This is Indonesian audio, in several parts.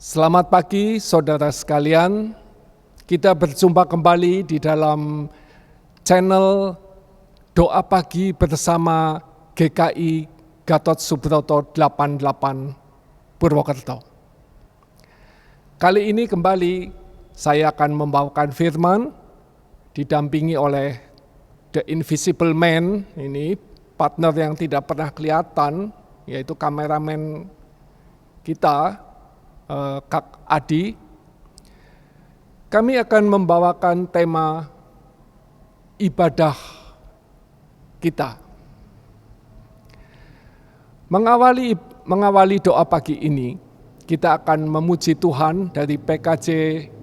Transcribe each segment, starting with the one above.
Selamat pagi saudara sekalian, kita berjumpa kembali di dalam channel Doa Pagi bersama GKI Gatot Subroto 88 Purwokerto. Kali ini kembali saya akan membawakan firman didampingi oleh The Invisible Man, ini partner yang tidak pernah kelihatan, yaitu kameramen kita, Kak Adi. Kami akan membawakan tema ibadah kita. Mengawali doa pagi ini, kita akan memuji Tuhan dari PKJ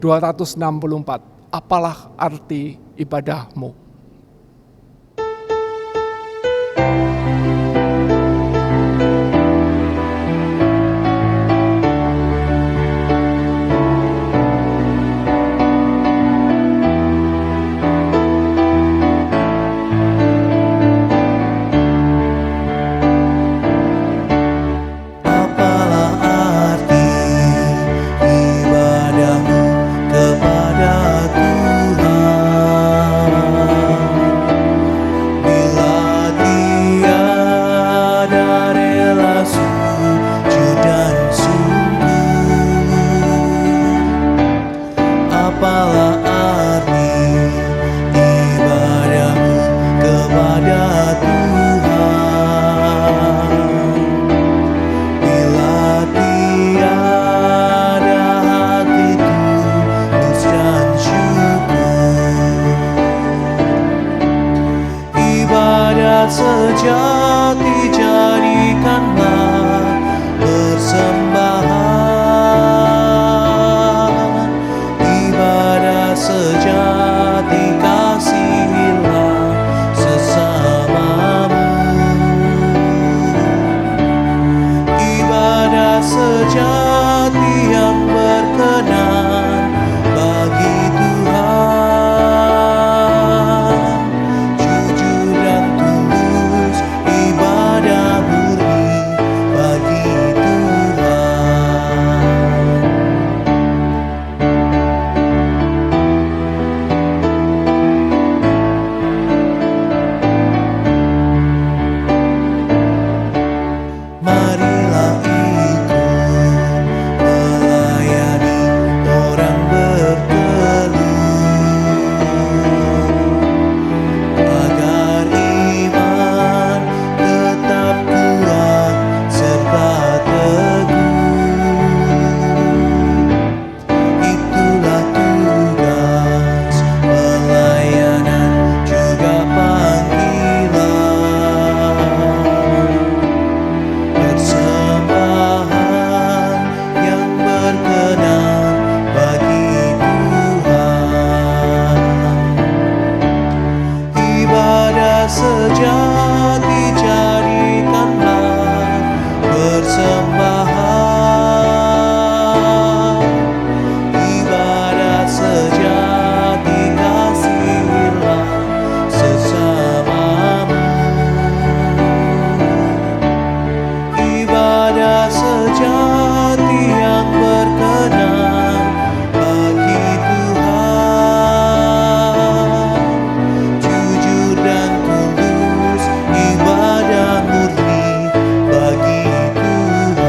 264. Apalah arti ibadahmu? Sejati jadikanlah persembahan, ibadah sejati kasihilah sesamamu, ibadah sejati yang berkenan bagi sejati jadikanlah persembahan, ibadah sejati kasihilah sesamamu, ibadah sejati yang berkenan bagi Tuhan, jujur dan ibadah murni bagi Tuhan.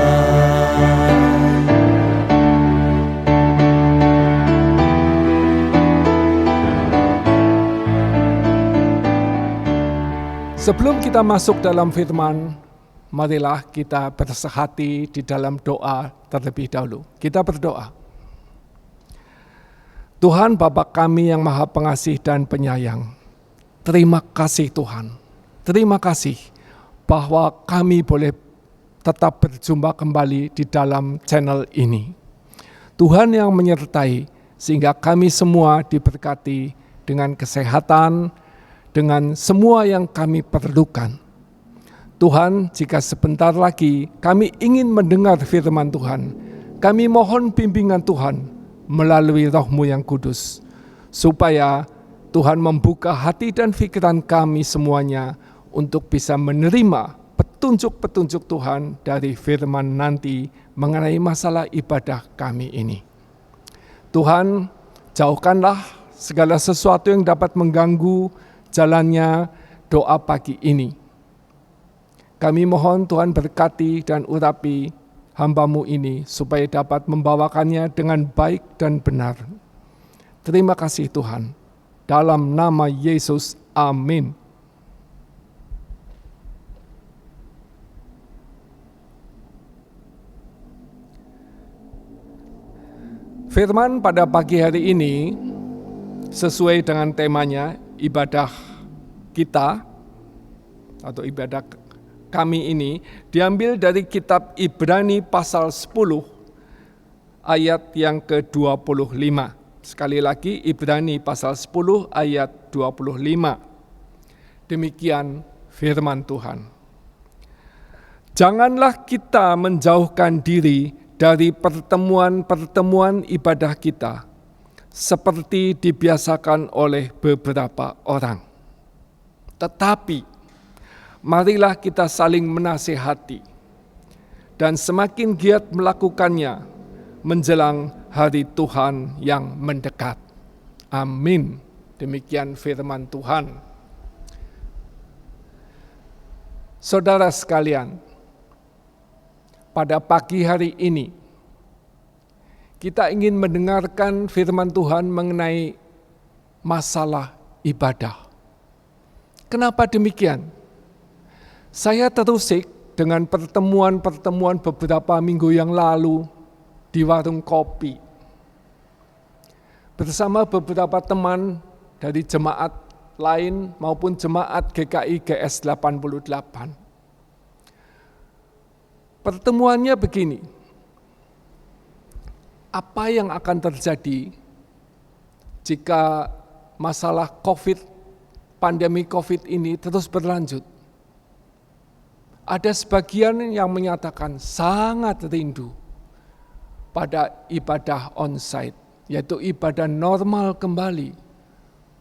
Sebelum kita masuk dalam firman, marilah kita bersehati di dalam doa terlebih dahulu. Kita berdoa. Tuhan Bapa kami yang Maha Pengasih dan Penyayang, terima kasih Tuhan. Terima kasih bahwa kami boleh tetap berjumpa kembali di dalam channel ini. Tuhan yang menyertai sehingga kami semua diberkati dengan kesehatan, dengan semua yang kami perlukan. Tuhan, jika sebentar lagi kami ingin mendengar firman Tuhan, kami mohon bimbingan Tuhan melalui Roh-Mu yang kudus, supaya Tuhan membuka hati dan pikiran kami semuanya untuk bisa menerima petunjuk-petunjuk Tuhan dari firman nanti mengenai masalah ibadah kami ini. Tuhan, jauhkanlah segala sesuatu yang dapat mengganggu jalannya doa pagi ini. Kami mohon Tuhan berkati dan urapi hamba-Mu ini supaya dapat membawakannya dengan baik dan benar. Terima kasih Tuhan. Dalam nama Yesus, amin. Firman pada pagi hari ini sesuai dengan temanya ibadah kita atau ibadah kami ini diambil dari kitab Ibrani pasal 10 ayat yang ke-25. Sekali lagi Ibrani pasal 10 ayat 25. Demikian firman Tuhan. Janganlah kita menjauhkan diri dari pertemuan-pertemuan ibadah kita, seperti dibiasakan oleh beberapa orang. Tetapi, marilah kita saling menasihati, dan semakin giat melakukannya menjelang hari Tuhan yang mendekat. Amin. Demikian firman Tuhan. Saudara sekalian, pada pagi hari ini, kita ingin mendengarkan firman Tuhan mengenai masalah ibadah. Kenapa demikian? Saya terusik dengan pertemuan-pertemuan beberapa minggu yang lalu di warung kopi. Bersama beberapa teman dari jemaat lain maupun jemaat GKI GS 88. Pertemuannya begini, apa yang akan terjadi jika masalah pandemi COVID ini terus berlanjut? Ada sebagian yang menyatakan sangat rindu pada ibadah onsite, yaitu ibadah normal kembali,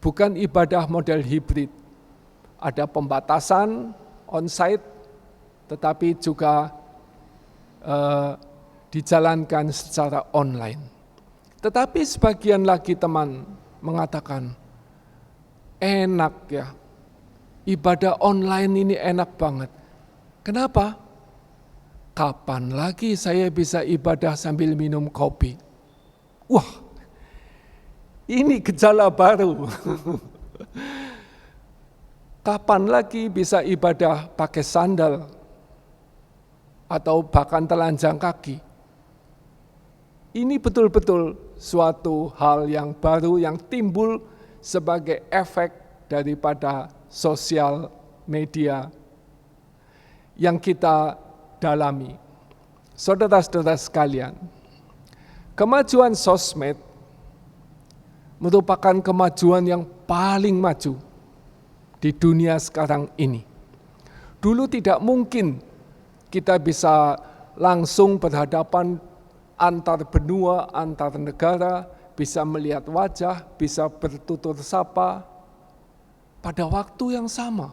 bukan ibadah model hibrid. Ada pembatasan onsite, tetapi juga dijalankan secara online. Tetapi sebagian lagi teman mengatakan, enak ya, ibadah online ini enak banget. Kenapa? Kapan lagi saya bisa ibadah sambil minum kopi? Wah, ini gejala baru. Kapan lagi bisa ibadah pakai sandal? Atau bahkan telanjang kaki. Ini betul-betul suatu hal yang baru yang timbul sebagai efek daripada sosial media yang kita dalami. Saudara-saudara sekalian, kemajuan sosmed merupakan kemajuan yang paling maju di dunia sekarang ini. Dulu tidak mungkin kita bisa langsung berhadapan antar benua, antar negara, bisa melihat wajah, bisa bertutur sapa pada waktu yang sama.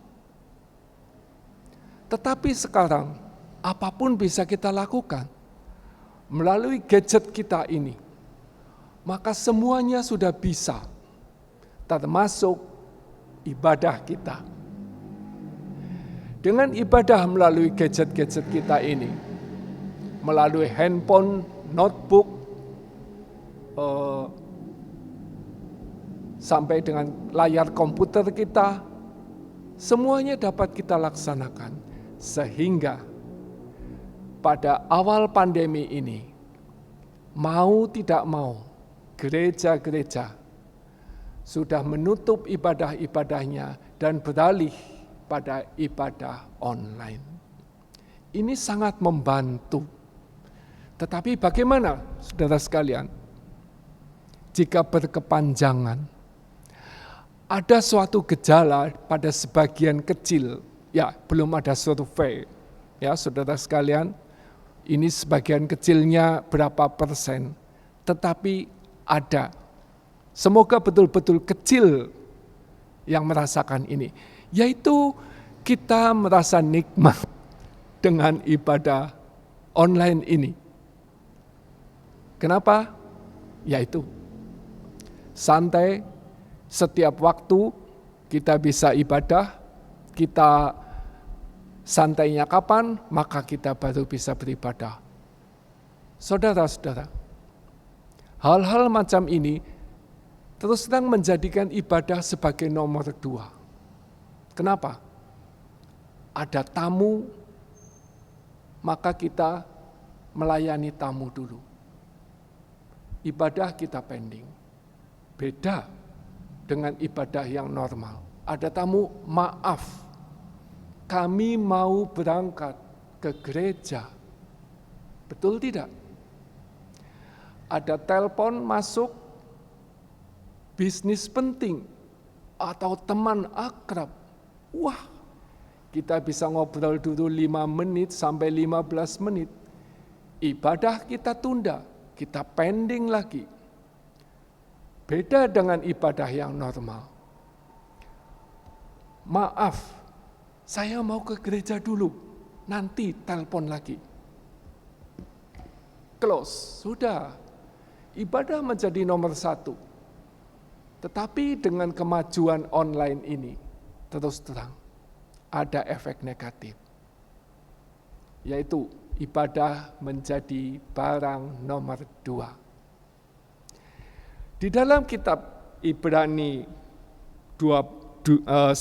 Tetapi sekarang, apapun bisa kita lakukan melalui gadget kita ini. Maka semuanya sudah bisa, termasuk ibadah kita. Dengan ibadah melalui gadget-gadget kita ini, melalui handphone, notebook, sampai dengan layar komputer kita, semuanya dapat kita laksanakan. Sehingga pada awal pandemi ini, mau tidak mau, gereja-gereja sudah menutup ibadah-ibadahnya dan beralih pada ibadah online. Ini sangat membantu. Tetapi bagaimana, saudara sekalian, jika berkepanjangan? Ada suatu gejala pada sebagian kecil, ya belum ada survei, ya saudara sekalian, ini sebagian kecilnya berapa persen, tetapi ada. Semoga betul-betul kecil yang merasakan ini. Yaitu kita merasa nikmat dengan ibadah online ini. Kenapa? Yaitu santai, setiap waktu kita bisa ibadah, kita santainya kapan, maka kita baru bisa beribadah. Saudara-saudara, hal-hal macam ini terus terang menjadikan ibadah sebagai nomor 2. Kenapa? Ada tamu, maka kita melayani tamu dulu. Ibadah kita pending. Beda dengan ibadah yang normal. Ada tamu, maaf, kami mau berangkat ke gereja. Betul tidak? Ada telepon masuk, bisnis penting, atau teman akrab. Wah, kita bisa ngobrol dulu 5 menit sampai 15 menit. Ibadah kita tunda, kita pending lagi. Beda dengan ibadah yang normal. Maaf, saya mau ke gereja dulu, nanti telepon lagi. Close, sudah. Ibadah menjadi nomor 1. Tetapi dengan kemajuan online ini, terus terang, ada efek negatif. Yaitu ibadah menjadi barang nomor 2. Di dalam kitab Ibrani 10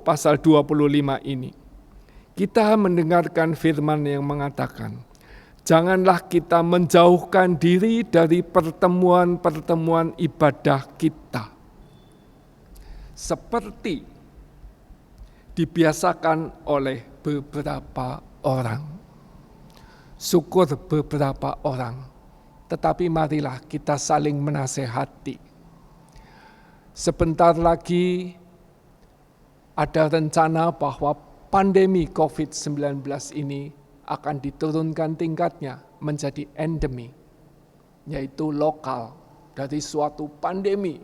pasal 25 ini, kita mendengarkan firman yang mengatakan, janganlah kita menjauhkan diri dari pertemuan-pertemuan ibadah kita, seperti dibiasakan oleh beberapa orang. Syukur beberapa orang. Tetapi marilah kita saling menasehati. Sebentar lagi ada rencana bahwa pandemi COVID-19 ini akan diturunkan tingkatnya menjadi endemi, yaitu lokal dari suatu pandemi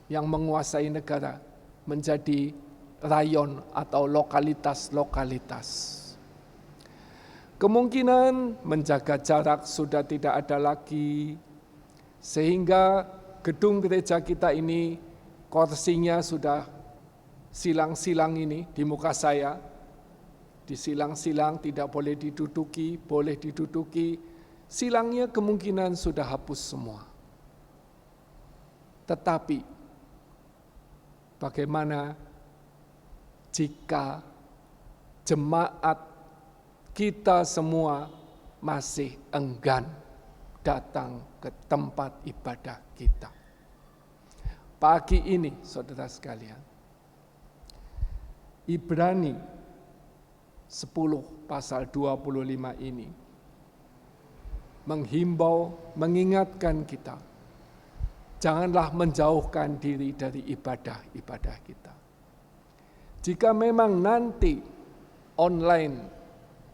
yang menguasai negara menjadi rayon atau lokalitas-lokalitas. Kemungkinan menjaga jarak sudah tidak ada lagi, sehingga gedung gereja kita ini kursinya sudah silang-silang ini di muka saya, disilang-silang tidak boleh diduduki, boleh diduduki, silangnya kemungkinan sudah hapus semua. Tetapi bagaimana jika jemaat kita semua masih enggan datang ke tempat ibadah kita? Pagi ini, saudara sekalian, Ibrani 10 pasal 25 ini menghimbau, mengingatkan kita, janganlah menjauhkan diri dari ibadah-ibadah kita. Jika memang nanti online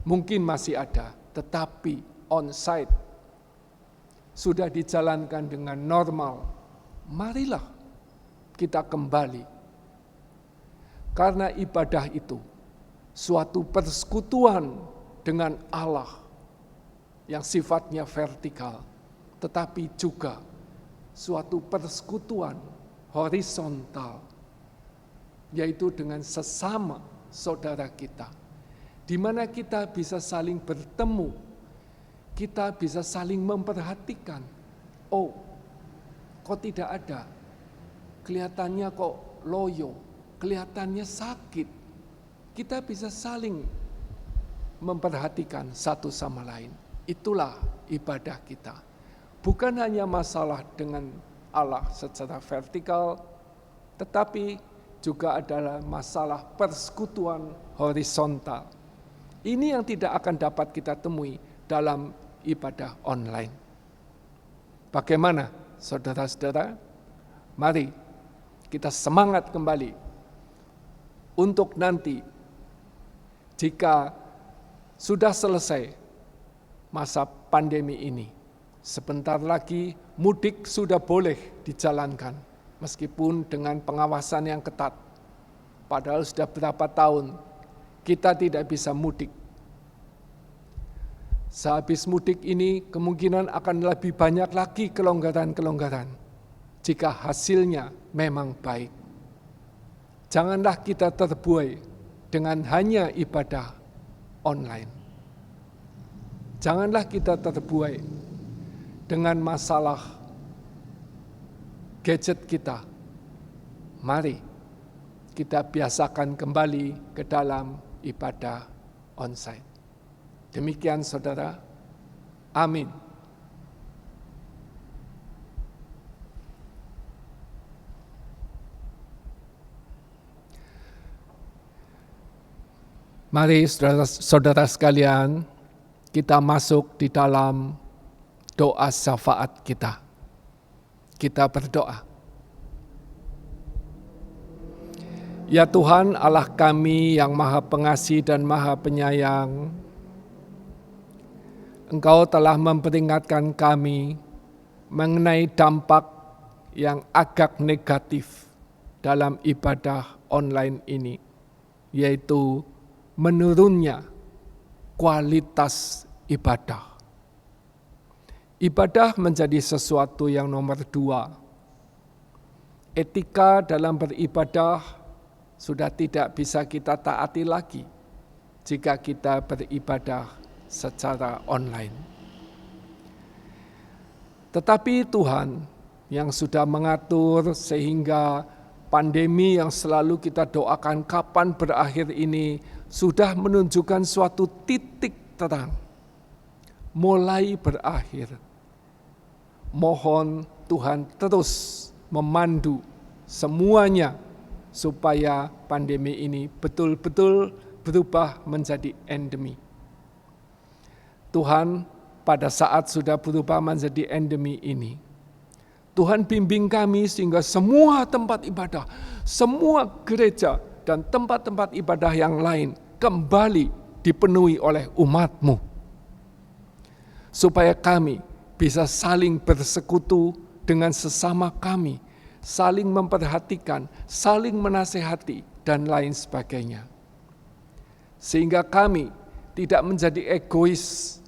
mungkin masih ada, tetapi on-site sudah dijalankan dengan normal, marilah kita kembali. Karena ibadah itu suatu persekutuan dengan Allah yang sifatnya vertikal, tetapi juga suatu persekutuan horizontal, yaitu dengan sesama saudara kita, di mana kita bisa saling bertemu, kita bisa saling memperhatikan. Oh, kok tidak ada? Kelihatannya kok loyo, kelihatannya sakit. Kita bisa saling memperhatikan satu sama lain. Itulah ibadah kita. Bukan hanya masalah dengan Allah secara vertikal, tetapi juga adalah masalah persekutuan horizontal. Ini yang tidak akan dapat kita temui dalam ibadah online. Bagaimana, saudara-saudara? Mari kita semangat kembali untuk nanti, jika sudah selesai masa pandemi ini, sebentar lagi mudik sudah boleh dijalankan, meskipun dengan pengawasan yang ketat. Padahal sudah berapa tahun kita tidak bisa mudik Sehabis mudik ini kemungkinan akan lebih banyak lagi kelonggaran-kelonggaran jika hasilnya memang baik. Janganlah kita terbuai dengan hanya ibadah online. Janganlah kita terbuai dengan masalah gadget kita. Mari kita biasakan kembali ke dalam ibadah onsite. Demikian saudara, amin. Mari saudara-saudara sekalian, kita masuk di dalam doa syafaat kita. Kita berdoa. Ya Tuhan Allah kami yang Maha Pengasih dan Maha Penyayang, Engkau telah memperingatkan kami mengenai dampak yang agak negatif dalam ibadah online ini, yaitu menurunnya kualitas ibadah. Ibadah menjadi sesuatu yang nomor 2. Etika dalam beribadah sudah tidak bisa kita taati lagi jika kita beribadah secara online. Tetapi Tuhan yang sudah mengatur sehingga pandemi yang selalu kita doakan kapan berakhir ini sudah menunjukkan suatu titik terang, mulai berakhir. Mohon Tuhan terus memandu semuanya supaya pandemi ini betul-betul berubah menjadi endemi. Tuhan pada saat sudah berubah menjadi endemi ini, Tuhan bimbing kami sehingga semua tempat ibadah, semua gereja dan tempat-tempat ibadah yang lain kembali dipenuhi oleh umat-Mu. Supaya kami bisa saling bersekutu dengan sesama kami, saling memperhatikan, saling menasehati, dan lain sebagainya. Sehingga kami tidak menjadi egois,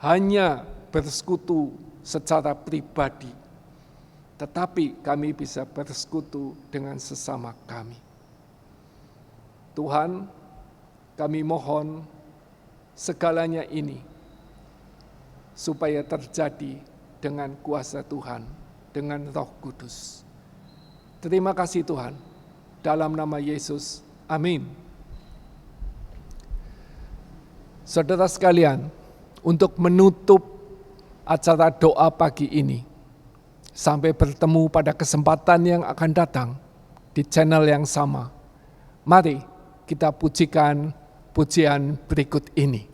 hanya bersekutu secara pribadi, tetapi kami bisa bersekutu dengan sesama kami. Tuhan, kami mohon segalanya ini supaya terjadi dengan kuasa Tuhan, dengan Roh Kudus. Terima kasih Tuhan, dalam nama Yesus, amin. Saudara sekalian, untuk menutup acara doa pagi ini, sampai bertemu pada kesempatan yang akan datang di channel yang sama, mari kita pujikan pujian berikut ini.